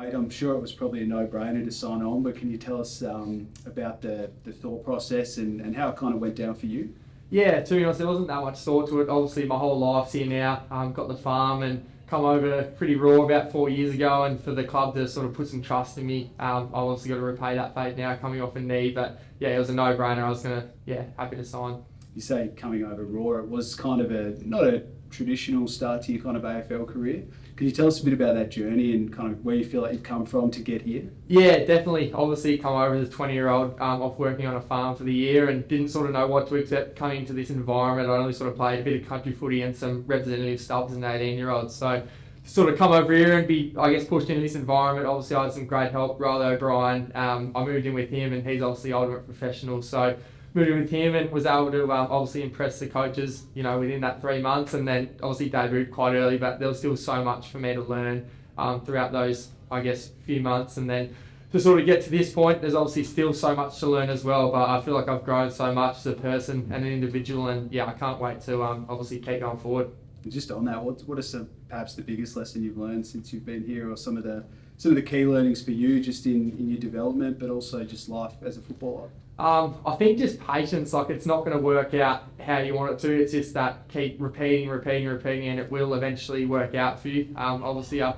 Mate, I'm sure it was probably a no-brainer to sign on, but can you tell us about the thought process and how it kind of went down for you? Yeah, to be honest, there wasn't that much thought to it. Obviously, my whole life's here now. Got the farm and come over pretty raw about 4 years ago, and for the club to sort of put some trust in me, I've obviously got to repay that favour now coming off a knee. But yeah, it was a no-brainer. I was happy to sign. You say coming over raw, it was kind of not a traditional start to your kind of AFL career. Can you tell us a bit about that journey and kind of where you feel like you've come from to get here? Yeah, definitely. Obviously, come over as a 20-year-old off working on a farm for the year and didn't sort of know what to expect coming into this environment. I only sort of played a bit of country footy and some representative stubs as an 18-year-old. So to sort of come over here and be, I guess, pushed into this environment, obviously I had some great help. Riley O'Brien, I moved in with him and he's obviously ultimate professional. So moved in with him and was able to obviously impress the coaches, within that 3 months, and then obviously debuted quite early, but there was still so much for me to learn throughout those, I guess, few months. And then to sort of get to this point, there's obviously still so much to learn as well, but I feel like I've grown so much as a person and an individual, and yeah, I can't wait to obviously keep going forward. And just on that, what are perhaps the biggest lesson you've learned since you've been here, or some of the key learnings for you just in your development, but also just life as a footballer? I think just patience. Like, it's not going to work out how you want it to. It's just that keep repeating, and it will eventually work out for you. Obviously, I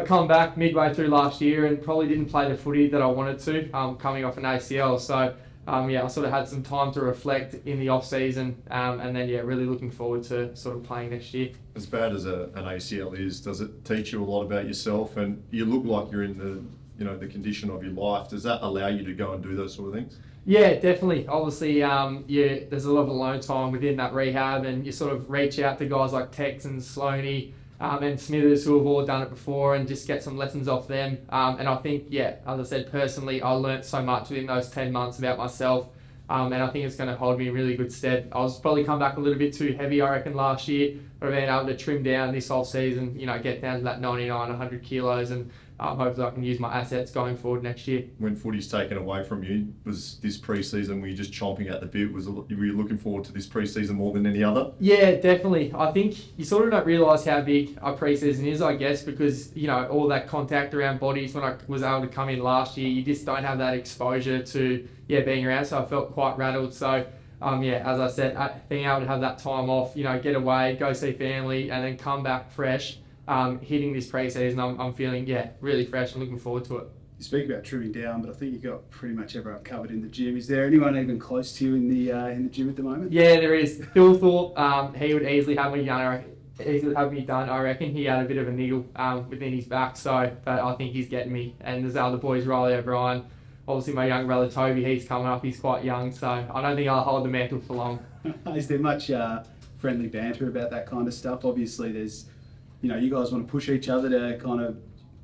come back midway through last year and probably didn't play the footy that I wanted to, coming off an ACL. So, I sort of had some time to reflect in the off season, and then really looking forward to sort of playing next year. As bad as an ACL is, does it teach you a lot about yourself? And you look like you're in the condition of your life. Does that allow you to go and do those sort of things? Yeah, definitely. Obviously, there's a lot of alone time within that rehab, and you sort of reach out to guys like Tex and Sloaney and Smithers, who have all done it before, and just get some lessons off them. And I think, as I said, personally, I learnt so much within those 10 months about myself, and I think it's going to hold me in really good stead. I was probably come back a little bit too heavy, I reckon, last year, but I've been able to trim down this whole season, get down to that 99, 100 kilos, and hopefully I can use my assets going forward next year. When footy's taken away from you, was this pre-season, were you just chomping at the bit? Were you looking forward to this pre-season more than any other? Yeah, definitely. I think you sort of don't realise how big a pre-season is, I guess, because, all that contact around bodies when I was able to come in last year, you just don't have that exposure to, being around, so I felt quite rattled. So, as I said, being able to have that time off, get away, go see family, and then come back fresh, hitting this pre-season, I'm feeling, really fresh and looking forward to it. You speak about trimming down, but I think you've got pretty much everyone covered in the gym. Is there anyone even close to you in the gym at the moment? Yeah, there is. Phil Thorpe, he would easily have me done. I reckon he had a bit of a niggle within his back, but I think he's getting me. And there's other boys, Riley O'Brien, obviously my young brother Toby, he's coming up, he's quite young, so I don't think I'll hold the mantle for long. Is there much friendly banter about that kind of stuff? Obviously there's, you guys want to push each other to kind of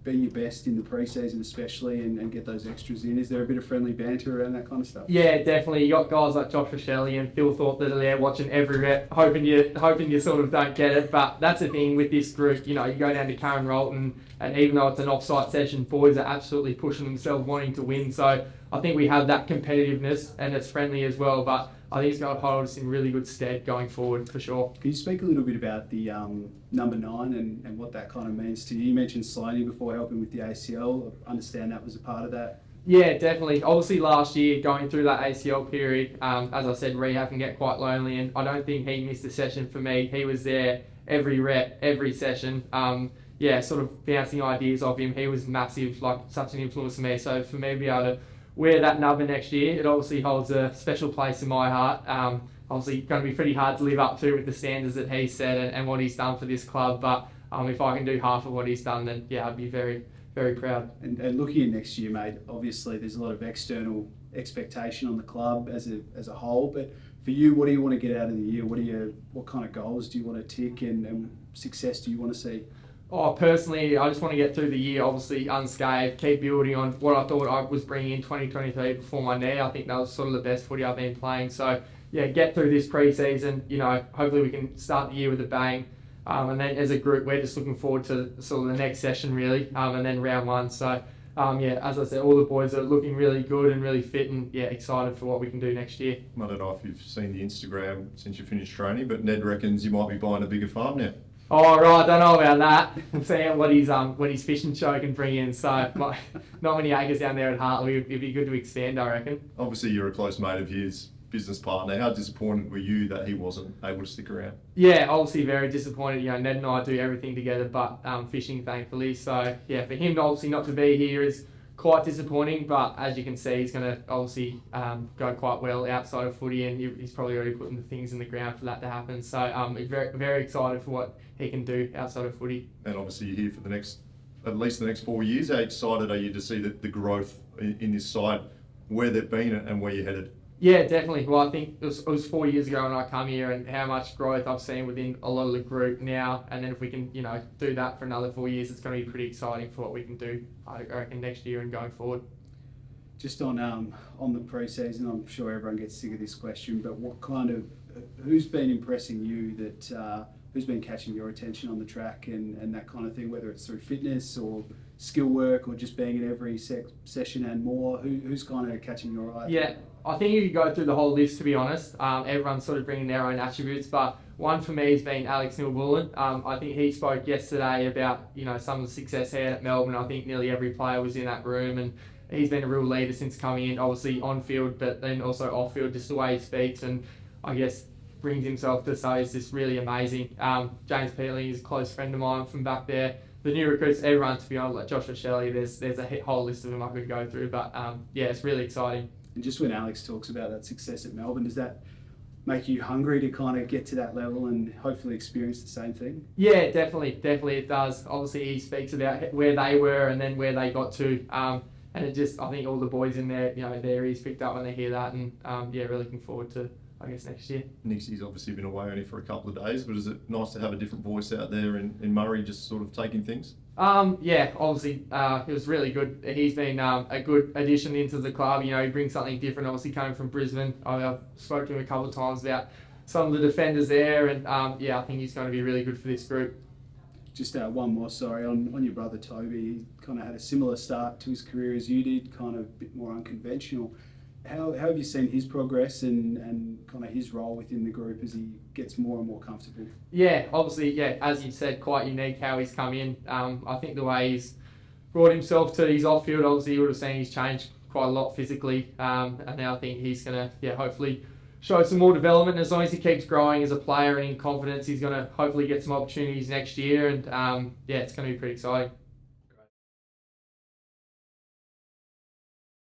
be your best in the pre-season especially and get those extras in. Is there a bit of friendly banter around that kind of stuff? Yeah, definitely. You got guys like Josh Rochelle and Phil Thorpe that are there watching every rep, hoping you sort of don't get it. But that's the thing with this group. You go down to Karen Rolton, and even though it's an off-site session, boys are absolutely pushing themselves, wanting to win. So I think we have that competitiveness, and it's friendly as well. But I think it's going to hold us in really good stead going forward, for sure. Can you speak a little bit about the number 9 and what that kind of means to you? You mentioned Sloaney before helping with the ACL. I understand that was a part of that. Yeah, definitely. Obviously last year, going through that ACL period, as I said, rehab can get quite lonely, and I don't think he missed a session for me. He was there every rep, every session. Sort of bouncing ideas off him. He was massive, like such an influence to me. So for me to be able to wear that number next year, it obviously holds a special place in my heart. Obviously going to be pretty hard to live up to with the standards that he set and what he's done for this club, but if I can do half of what he's done, then I'd be very, very proud. And looking at next year, mate, obviously there's a lot of external expectation on the club as a whole, but for you, what do you want to get out of the year? What kind of goals do you want to tick and success do you want to see? Personally, I just want to get through the year, obviously unscathed, keep building on what I thought I was bringing in 2023 before my knee. I think that was sort of the best footy I've been playing. So, get through this pre-season. Hopefully we can start the year with a bang. And then as a group, we're just looking forward to sort of the next session, really, and then round 1. So, as I said, all the boys are looking really good and really fit and, excited for what we can do next year. I don't know if you've seen the Instagram since you finished training, but Ned reckons you might be buying a bigger farm now. Oh right, I don't know about that. I'm seeing what his fishing show can bring in. So not many acres down there at Hartley. It'd be good to expand, I reckon. Obviously, you're a close mate of his, business partner. How disappointed were you that he wasn't able to stick around? Yeah, obviously very disappointed. You know, Ned and I do everything together, but fishing, thankfully. So yeah, for him obviously not to be here is quite disappointing. But as you can see, he's going to obviously go quite well outside of footy, and he's probably already putting the things in the ground for that to happen. So I'm very, very excited for what he can do outside of footy. And obviously, you're here for at least the next 4 years. How excited are you to see the growth in this side, where they've been and where you're headed? Yeah, definitely. Well, I think it was 4 years ago when I come here, and how much growth I've seen within a lot of the group now. And then if we can, do that for another 4 years, it's going to be pretty exciting for what we can do, I reckon, next year and going forward. Just on the pre-season, I'm sure everyone gets sick of this question, but who's been impressing you that who's been catching your attention on the track and that kind of thing, whether it's through fitness or skill work or just being at every session and more? Who's kind of catching your eye? Yeah, I think you could go through the whole list, to be honest. Everyone's sort of bringing their own attributes, but one for me has been Alex Nilbullen. I think he spoke yesterday about some of the success he had at Melbourne. I think nearly every player was in that room, and he's been a real leader since coming in, obviously on field, but then also off field, just the way he speaks, and I guess brings himself to say is just really amazing. James Peatling is a close friend of mine from back there. The new recruits, everyone, to be honest, like Joshua Shelley, there's a whole list of them I could go through, but yeah, it's really exciting. And just when Alex talks about that success at Melbourne, does that make you hungry to kind of get to that level and hopefully experience the same thing? Yeah, definitely it does. Obviously, he speaks about where they were and then where they got to, and it just, I think all the boys in there, their ears picked up when they hear that, and yeah, really looking forward to, I guess, next year. Nixie's obviously been away only for a couple of days, but is it nice to have a different voice out there in Murray, just sort of taking things? Yeah, obviously, it was really good. He's been a good addition into the club. He brings something different, obviously coming from Brisbane. I've spoken to him a couple of times about some of the defenders there, and yeah, I think he's going to be really good for this group. Just one more, sorry, on your brother Toby. He kind of had a similar start to his career as you did, kind of a bit more unconventional. How have you seen his progress and kind of his role within the group as he gets more and more comfortable? Yeah, obviously, yeah, as you said, quite unique how he's come in. I think the way he's brought himself to his off-field, obviously you would have seen he's changed quite a lot physically, and now I think he's going to, hopefully show some more development. As long as he keeps growing as a player and in confidence, he's going to hopefully get some opportunities next year, and yeah, it's going to be pretty exciting.